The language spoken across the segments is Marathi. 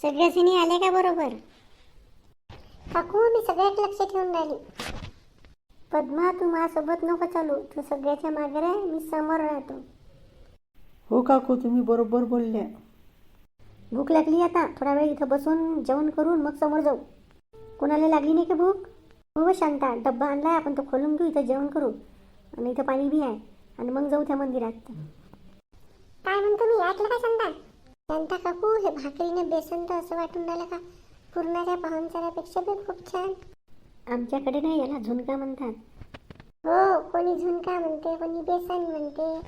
सगळ्याजणी आल्या का बरोबर? काकू मी सगळ्यात लक्ष ठेवून राहिली. पद्मा तू माझ्यासोबत नको चालू, तू सगळ्याच्या मागे राह, मी समोर राहतो. हो काकू, तुम्ही बरोबर बोलल्या. भूक लागली आता, थोडा वेळ इथं बसून जेवण करून मग समोर जाऊ. कोणाला लागली नाही का भूक? हो शांता, डब्बा आणलाय आपण तो खोलून घेऊ, इथं जेवण करू आणि इथं पाणी बी आहे आणि मग जाऊ त्या मंदिरात. काय म्हणतो मी, ऐकलं का शांता? शांता काकू, हे भाकरीने बेसन तर असं वाटून राहिलं का पूर्णाच्या पाहुणचारापेक्षा बी खूप छान. आमच्याकडे नाही, याला झुणका म्हणतात. हो, कोणी झुणका म्हणते, कोणी बेसन म्हणते,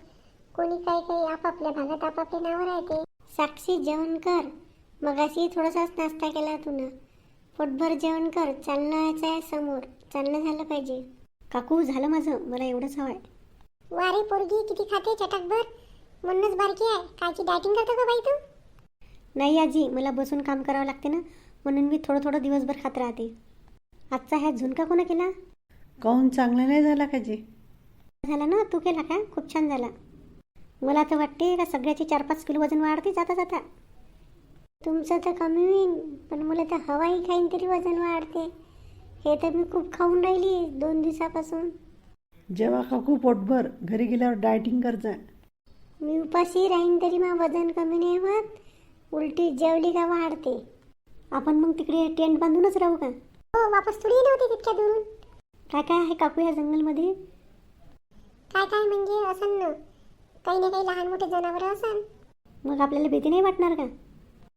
कोणी काही काही आपापल्या भागात आपापले नावं राहते. साक्षी जेवण कर, मगाशी थोडासाच नाश्ता केला तुला. पोटभर जेवण कर, चालण्याचं आहे समोर, चालणं झालं पाहिजे. काकू झालं माझं, मला एवढंच हवं आहे. वारे पोरगी किती खाते चटाकभर, म्हणूनच बारकी आहे. कायची डायटिंग करतो का बाई तू? नाही आजी, मला बसून काम करावं लागते ना, म्हणून मी थोडं थोडं दिवसभर खात राहते. आजचा ह्या झुणका कोणा केला? काहून चांगला नाही झाला का जी? झाला ना, तू केला का? खूप छान झाला. मला तर वाटते का सगळ्याचे 4-5 किलो वजन वाढते जाता जाता. तुमचं तर कमी होईल, पण मला तर हवाही खाईन तरी वजन वाढते. हे तर मी खूप खाऊन राहिली 2 दिवसापासून. जेव्हा काकू पोटभर, घरी गेल्यावर डायटिंग कर जा. मी उपाशी राहीन तरी मग वजन कमी नाही होत, उलटी जेवली का वाढते. आपण मग तिकडे टेंट बांधूनच राहू का? हो, वापस थोडी नव्हती तितक्या दुरून. काय काय आहे काकू ह्या जंगलमध्ये? काय काय म्हणजे असं ना, काही ना काही लहान मोठे जनावर असन. मग आपल्याला भीती नाही वाटणार का?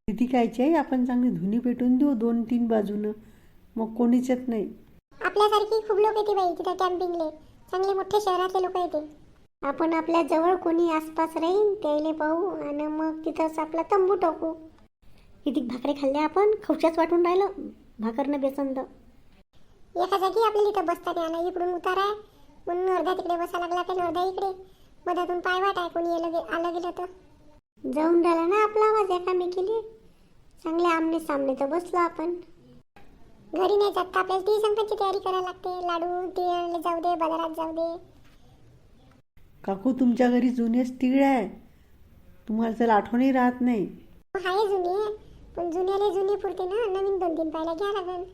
किती कायची आहे, आपण चांगली धुनी पेटून देऊ 2-3 बाजूनं, मग कोणीच येत नाही. आपल्यासारखी खूप लोक येते बाई तिथे कॅम्पिंगले, चांगले मोठे शहरातले लोक येते. आपण आपल्या जवळ कोणी आसपास राहीन त्याला पाहू आणि मग तिथंच आपला तंबू टाकू. किती भाकरी खाल्ल्या आपण, खवशाच वाटून राहिलं भाकरनं बेसन तर. एका जागी आपल्याला इथं बसता नाही आला, इकडून उतार आहे म्हणून अर्धा तिकडे बसा लागला का अर्धा इकडे, मधातून पाय वाट आहे, कोणी आलं गेलं तर. जाऊन राहिला ना आपला आवाज एकामेकीले, चांगले आमने सामने तर बसलो आपण. घरी नाही जात का आपल्याला ती संकटची तयारी करायला लागते. लाडू ते आणले जाऊ दे, बाजारात जाऊ दे. काकू तुमच्या घरी जुनेच तिळ आहे, तुम्हाला तर आठवणही राहत नाही. आहे जुने, पण जुन्याले जुने पुरते ना, नवीन 2-3 पायला घ्या लागेल.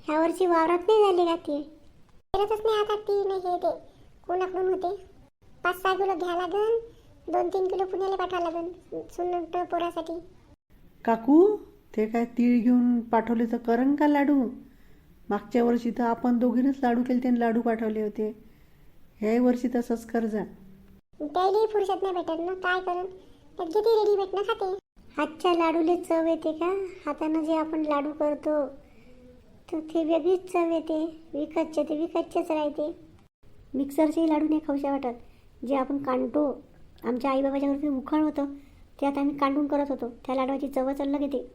ह्या वर्षी वावरात नाही झाली का ती? करतच नाही आता ती नाही, हे ते कोणाकडून होते. 5-6 किलो घ्या लागेल, 2-3 किलो पुण्याला पाठवा लागेल सुनट पोरासाठी. काकू ते काय तीळ घेऊन पाठवले तर करन का लाडू? मागच्या वर्षी तर आपण दोघींच लाडू केले, त्यांनी लाडू पाठवले होते. ह्याही वर्षी तसंच कर जा. त्यालाही फुरसत नाही भेटत ना, काय करून त्यात किती रेडीमेड ना खाते. हातच्या लाडूले चव येते का? हातानं जे आपण लाडू करतो तर ते वेगळीच चव येते. विकतचे ते विकतचेच राहते. मिक्सरचे लाडू नाही खाऊशा वाटत. जे आपण कांडतो, आमच्या आईबाबाच्या घरचे उखळ होतं त्यात आम्ही कांडून करत होतो, त्या लाडवाची चवच अलग येते.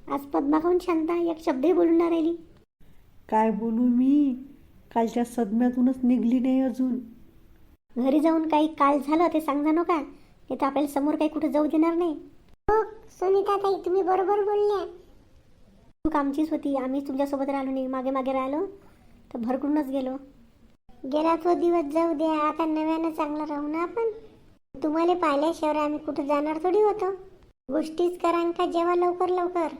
आज पद्मा खाऊन शांता एक शब्दही बोलून नाही राहिली. काय बोलू मी, कालच्या सदम्यातूनच निघली नाही अजून. घरी जाऊन काही काल झालं ते सांगा नका, ते तर आपल्याला समोर काही कुठे जाऊ देणार नाही. हो सुनीता ताई, तुम्ही बरोबर बोलल्या. चूक आमचीच होती, आम्ही तुमच्यासोबत राहिलो नाही, मागे मागे राहिलो तर भरकूनच गेलो. गेला तो दिवस जाऊ द्या, आता नव्यानं चांगलं राहू ना आपण. तुम्हाला पाहिल्याशिवाय आम्ही कुठं जाणार थोडी होतो. गोष्टीच करा का जेव्हा लवकर लवकर.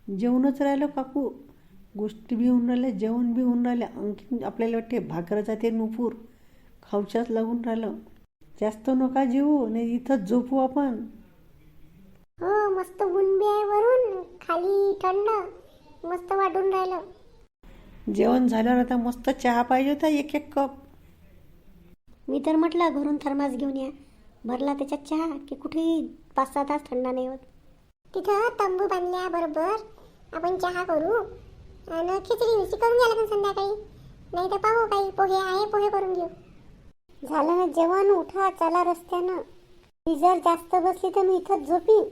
जेवणच राहिलं काकू, गोष्टी बी होऊन राहिल्या, जेवण बी होऊन राहिल्या. आणखी आपल्याला वाटते भाकरचा ते नुपूर खाऊच्याच लागून राहिलं. जास्त नका जेवू, नाही इथंच झोपू आपण. हो, मस्त ऊन बी आहे वरून, खाली थंड, मस्त वाटून राहिलं. जेवण झाल्यावर आता मस्त चहा पाहिजे होता, 1-1 कप. मी तर म्हटलं घरून थर्मास घेऊन या, भरला त्याच्यात चहा की कुठेही 5-6 तास थंडा नाही होत. तिथं तंबू बांधल्या बरोबर आपण चहा करू आणि खिचडी मिरची करून घ्या लागेल संध्याकाळी, नाही तर पाहू काही पोहे आहे, पोहे करून घेऊ. झालं ना जेवण, उठा चला रस्त्यानं. मी जर जास्त बसली तर मी इथंच झोपीन.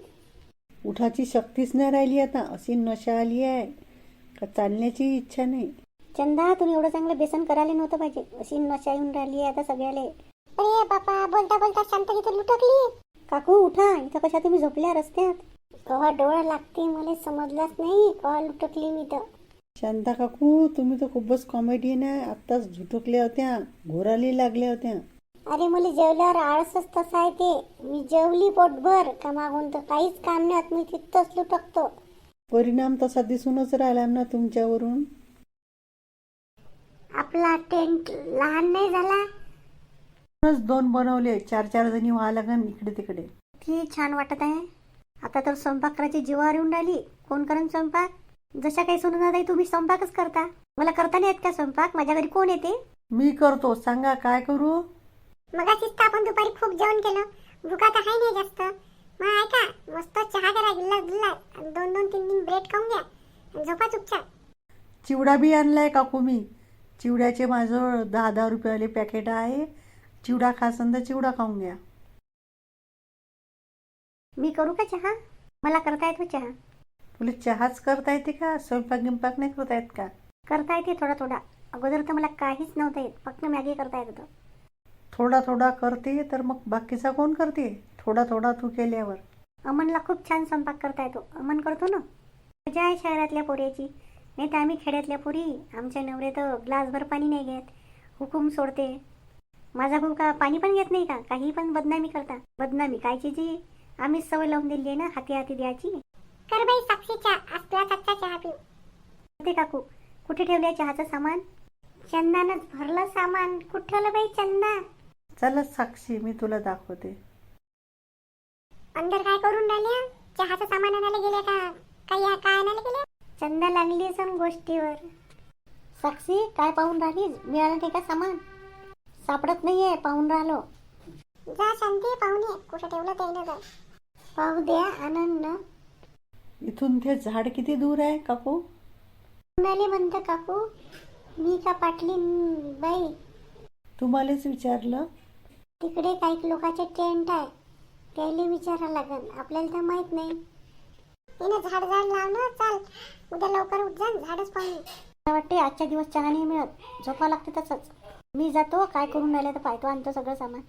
उठाची शक्तीच नाही राहिली आता, अशी नशा आली आहे का चालण्याची इच्छा नाही. चंदा, तुम्ही एवढं चांगलं बेसन करायला नव्हतं पाहिजे, अशी नशा येऊन राहिली आहे आता सगळ्याला. अरे बापा, बोलता बोलता शांत तिथं लुटकली. काकू उठा, इथं कशा तुम्ही झोपल्या रस्त्यात? कवा डोळा लागते मला समजलाच नाही, कवा लुटकली मी तर. शांता काकू, तुम्ही तर खूपच कॉमेडियन आहे. आत्ताच झुटकल्या होत्या, घोराली लागल्या होत्या. अरे मला जेवल्यावर आळसच तसा आहे ते. मी जेवली पोटभर का मागून तर काहीच काम नाही, मी तिथंच लुटकतो. परिणाम तसा दिसूनच राहिला ना तुमच्यावरून. आपला टेंट लहान नाही झाला. म्हणूनच 2 बनवले, 4-4 जणी व्हा लागन इकडे तिकडे. ती छान वाटत आहे. आता तर स्वयंपाक करायची जीवावर येऊन राहिली. कोण करेन स्वयंपाक? जशा काही सुनणार नाही तुम्ही स्वयंपाकच करता. मला करता नाही येत का स्वयंपाक? माझ्या घरी कोण येते? मी करतो, सांगा काय करू. मगाशीच तर आपण दुपारी खूप जेवण केलं. भुका तर आहे नाही जास्त. मग ऐका, मस्त चहा करा, गिल्ला गिल्ला 2-2, 3-3 ब्रेड खाऊन घ्या आणि झोपा चुपचाप. चिवडा बी आणलाय काकू मी. चिवड्याचे माझं 10-10 रुपयाले पॅकेट आहे. चिवडा खासन तर चिवडा खाऊन घ्या. मी करू का चहा? मला करता येतो चहा. तुला चहाच करता येते का? स्वयंपाक गिंपाक नाही करता येत का? करता येते थोडा थोडा. अगोदर तर मला काहीच नव्हतं येत. फक्त मॅगी करता येत होतं. थोडा थोडा करते तर मग बाकीचा कोण करते? थोडा थोडा तू केल्यावर. अमनला खूप छान स्वयंपाक करता येतो. अमन करतो ना. मजा आहे शहरातल्या पोरीची. नाही तर आम्ही खेड्यातल्या पोरी. आमच्या नवरे तर ग्लासभर पाणी नाही घेत, हुकूम सोडते. माझा भाऊ का पाणी पण घेत नाही का? काही पण बदनामी करता. बदनामी कायची जी आम्हीच सवय लावून दिली आहे ना, हाती हाती द्यायची. कर बाई साक्षी चहा. आज तुला कच्चा चहा पिऊ. ते काकू, कुठे ठेवलंय चहाचं सामान? चंदानच भरलं सामान. कुठे ठेवलं बाई चंदा? चला साक्षी, मी तुला दाखवते. अंदर काय करून राहिल्या? चहाचं सामान आणायला गेले का? काय आणायला गेले? चंदा लागली सण गोष्टीवर. साक्षी, काय पाहून राहिलीस? मिळालं ते का सामान? सापडत नाहीये, पाहून राहिलो. जा शांती, पाहून ये. कुठे ठेवलं ते ना. पाहू द्या, आनंद. इथून ते झाड किती दूर आहे काकू? कुणाले म्हणतं काकू? मी का पाटली बाई? तुम्हालाच विचारलं. तिकडे काही लोकांचे टेंट आहे. त्याला विचारायला लागेल. आपल्याला तर माहित नाही. झाड लाव ना. चाल, उद्या लवकर उठ जा. झाडच पाहून. मला वाटते आजच्या दिवस चहा नाही मिळत. झोपा लागते तसंच. मी जातो. काय करून राहिलं तर पाहतो, आणतो सगळं सामान.